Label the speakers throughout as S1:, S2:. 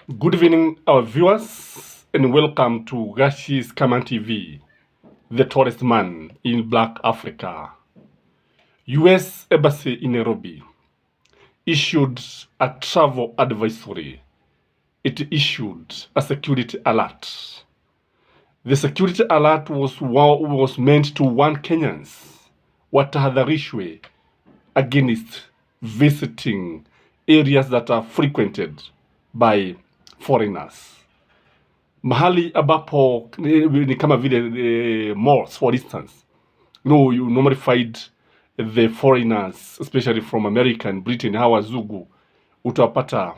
S1: Good evening, our viewers, and welcome to Gashi's Kaman TV, the tallest man in Black Africa. US Embassy in Nairobi issued a travel advisory. It issued a security alert. The security alert was meant to warn Kenyans watahadharishwe against visiting areas that are frequented by foreigners. Mahali ambapo ni kama vile malls, for instance. You normally find the foreigners, especially from America and Britain, hawa wazungu utawapata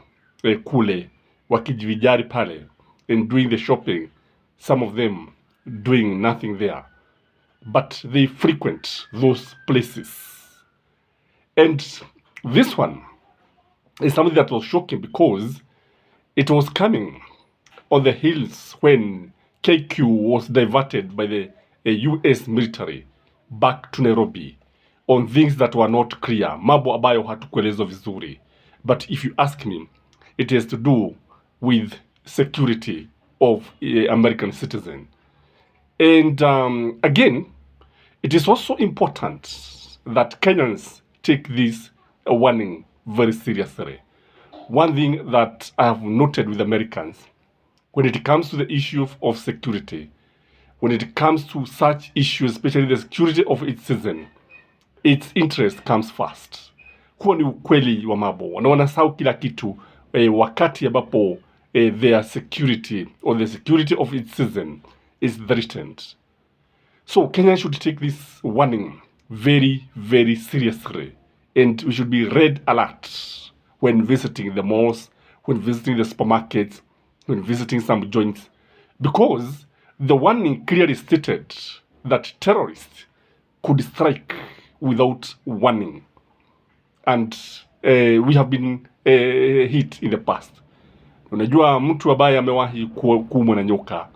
S1: kule wakijivijari pale and doing the shopping, some of them doing nothing there, but they frequent those places. And this one is something that was shocking because it was coming on the hills when KQ was diverted by the US military back to Nairobi on things that were not clear, mambo ambayo hatukuelezwa vizuri. But if you ask me, it has to do with security of American citizen. And again, it is also important that Kenyans take this warning very seriously. One thing that I have noted with Americans, when it comes to the issue of security, when it comes to such issues, especially the security of its citizen, its interest comes first. Huo ni ukweli wa mambo, na wanasahau kila kitu wakati ambapo their security or the security of its citizen is threatened. So Kenya should take this warning very, very seriously, and we should be red alert when visiting the malls, when visiting the supermarkets, when visiting some joints, because the warning clearly stated that terrorists could strike without warning. And we have been hit in the past. Unajua mtu ambaye amewahi kuumwa na nyoka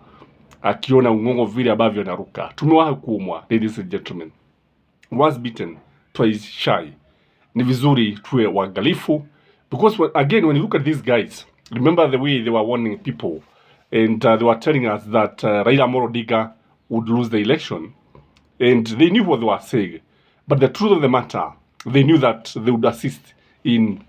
S1: akiona ung'ong'o vile ambavyo anaruka. Tumewahi kuumwa, ladies and gentlemen. Once bitten, twice shy. Ni vizuri tuwe waangalifu, because again, when you look at these guys, remember the way they were warning people, and they were telling us that Raila Amolo Odinga would lose the election, and they knew what they were saying. But the truth of the matter, they knew that they would assist in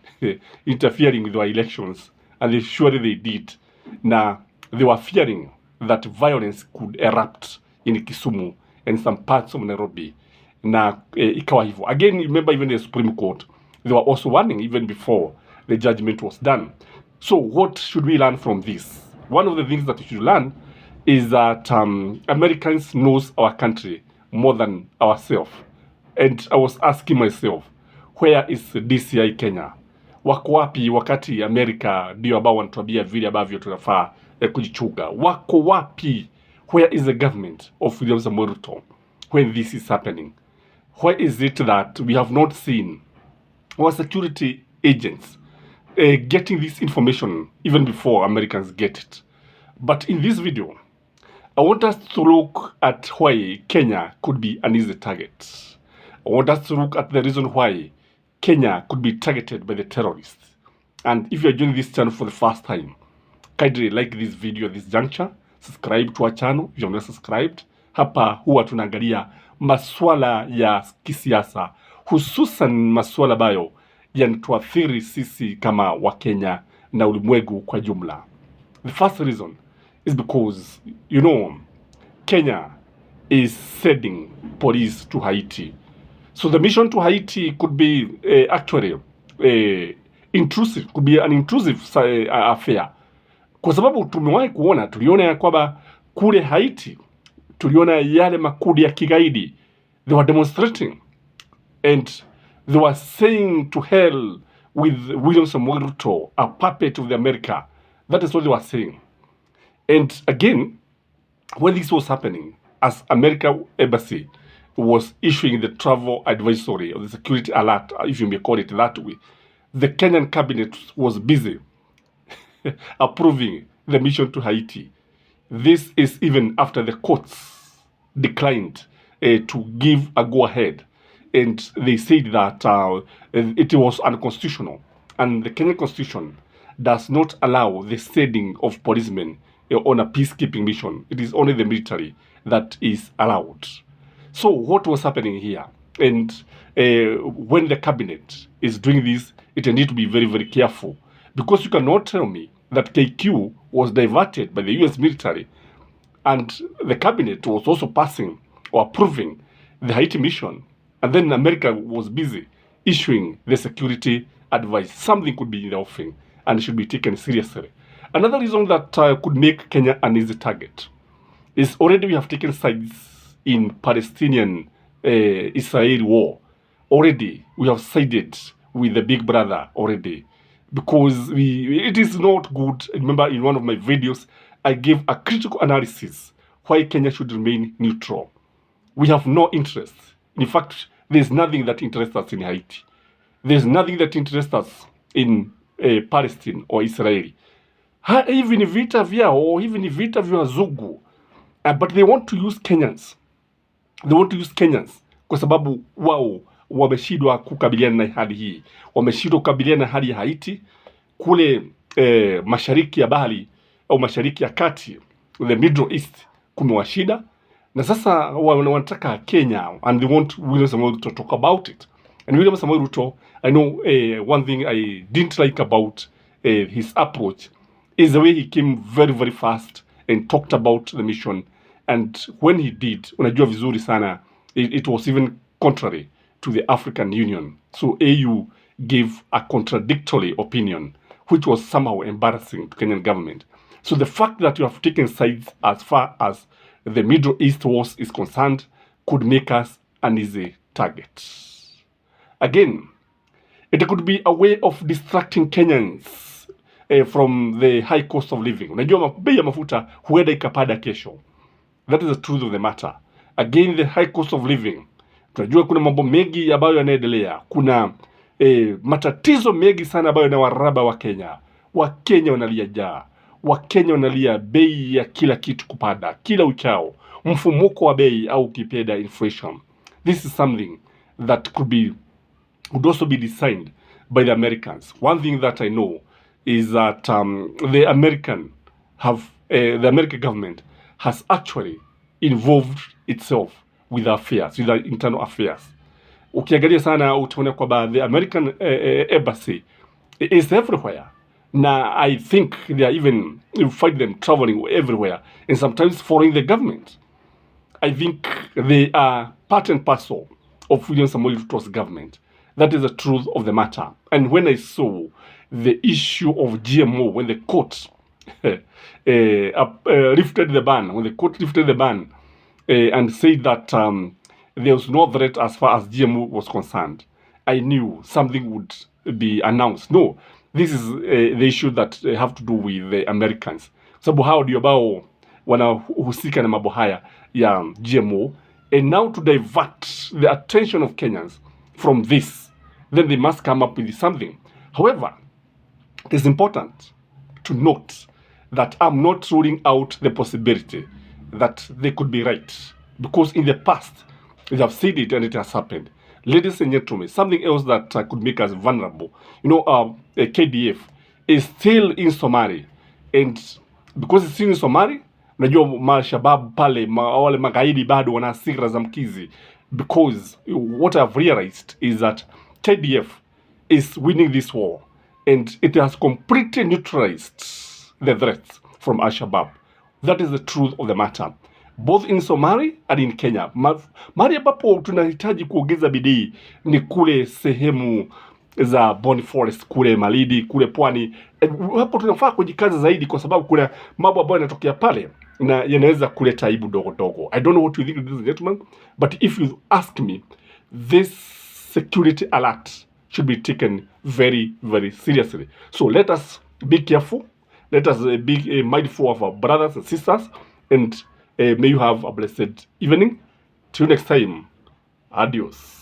S1: interfering with our elections, and surely they did. Now, they were fearing that violence could erupt in Kisumu and some parts of Nairobi. Na ikawa hivyo. Again, remember even the Supreme Court, they were also warning even before the judgment was done. So what should we learn from this? One of the things that we should learn is that Americans knows our country more than ourselves. And I was asking myself, where is DCI Kenya? Wako wapi wakati America ndio ambao wanatuambia vile ambavyo tunafaa kujichunga? Wako wapi? Where is the government of William Samoei Ruto when this is happening? Why is it that we have not seen our security agents getting this information even before Americans get it? But in this video, I want us to look at why Kenya could be an easy target. I want us to look at the reason why Kenya could be targeted by the terrorists. And if you're joining this channel for the first time, kindly like this video at this juncture, subscribe to our channel if you're not subscribed. Hapa huwa tunaangalia maswala ya kisiasa, hususan maswala ambayo yanatuathiri sisi kama Wakenya na ulimwengu kwa jumla. The first reason is because, Kenya is sending police to Haiti. So the mission to Haiti could be actually intrusive, could be an intrusive affair. Kwa sababu tuliona ya kwamba kule Haiti, tuliona yale makundi ya kigaidi, they were demonstrating and they were saying to hell with William Samoei Ruto, a puppet of the America. That is what they were saying. And again, when this was happening, as America Embassy was issuing the travel advisory or the security alert, if you may call it that way, the Kenyan cabinet was busy approving the mission to Haiti. This is even after the courts declined to give a go-ahead, and they said that it was unconstitutional, and the Kenyan constitution does not allow the sending of policemen on a peacekeeping mission. It is only the military that is allowed. So what was happening here? And when the cabinet is doing this, it needs to be very, very careful, because you cannot tell me that KQ was diverted by the US military and the cabinet was also passing or approving the Haiti mission, and then America was busy issuing the security advice. Something could be in the offing and should be taken seriously. Another reason that could make Kenya an easy target is already we have taken sides in Palestinian-Israel war. Already we have sided with the big brother already, because it is not good. Remember, in one of my videos, I gave a critical analysis why Kenya should remain neutral. We have no interest. In fact, there's nothing that interests us in Haiti. There's nothing that interests us in Palestine or Israel. Even vita vyao, or even vita vya wazungu. But they want to use Kenyans. They want to use Kenyans kwa sababu wao wameshindwa kukabiliana na hali hii. Wameshindwa kukabiliana na hali ya Haiti kule mashariki ya bahari au mashariki ya kati, the Middle East, kumewashida. Na sasa wanataka Kenya, and they want William Samoei Ruto to talk about it. And William Samoei Ruto, I know one thing I didn't like about his approach is the way he came very, very fast and talked about the mission. And when he did, unajua vizuri sana, it was even contrary to the African Union. So AU gave a contradictory opinion, which was somehow embarrassing to Kenyan government. So the fact that you have taken sides as far as the Middle East wars is concerned could make us an easy target. Again, it could be a way of distracting Kenyans from the high cost of living. Unajua bei ya mafuta huenda ikapanda kesho. That is the truth of the matter. Again, the high cost of living. Tunajua kuna mambo mengi ambayo yanaendelea. Kuna matatizo mengi sana ambayo yanawaraba wa Kenya. Wakenya wanalia njaa. Wakenya wanalia bei ya kila kitu kupanda, kila uchao, mfumuko wa bei au kipeda inflation. This is something that could also be designed by the Americans. One thing that I know is that the American government has actually involved itself with affairs, with the internal affairs. Ukiangalia sana utaona kwamba the American embassy is everywhere. Now, I think they are even, you find them traveling everywhere and sometimes following the government. I think they are part and parcel of William Samoei Ruto's government. That is the truth of the matter. And when I saw the issue of GMO, when the court lifted the ban, and said that there was no threat as far as GMO was concerned, I knew something would be announced. No, this is the issue that have to do with the Americans. Sababu hao ndio ambao wanahusika na mambo haya ya GMO, and now to divert the attention of Kenyans from this, then they must come up with something. However, it is important to note that I'm not ruling out the possibility that they could be right, because in the past they have said it and it has happened. Ladies and gentlemen, something else that could make us vulnerable. KDF is still in Somalia, and because it's still in Somalia, najua mashabab pale wale magaidi bado wana hasira za mkizi, because what I've realized is that KDF is winning this war, and it has completely neutralized the threats from Al-Shabaab. That is the truth of the matter, both in Somalia and in Kenya. Mahali ambapo tunahitaji kuongeza bidii ni kule sehemu za Boni Forest, kule Malindi, kule Pwani. Hapo tunafaa kujikaza zaidi, kwa sababu kuna mambo ambayo yanatokea pale na yanaweza kuleta aibu dogo dogo. I don't know what you think, ladies and gentlemen, but if you ask me, this security alert should be taken very, very seriously. So let us be careful. Let us be mindful of our brothers and sisters, and may you have a blessed evening. Till next time, adios.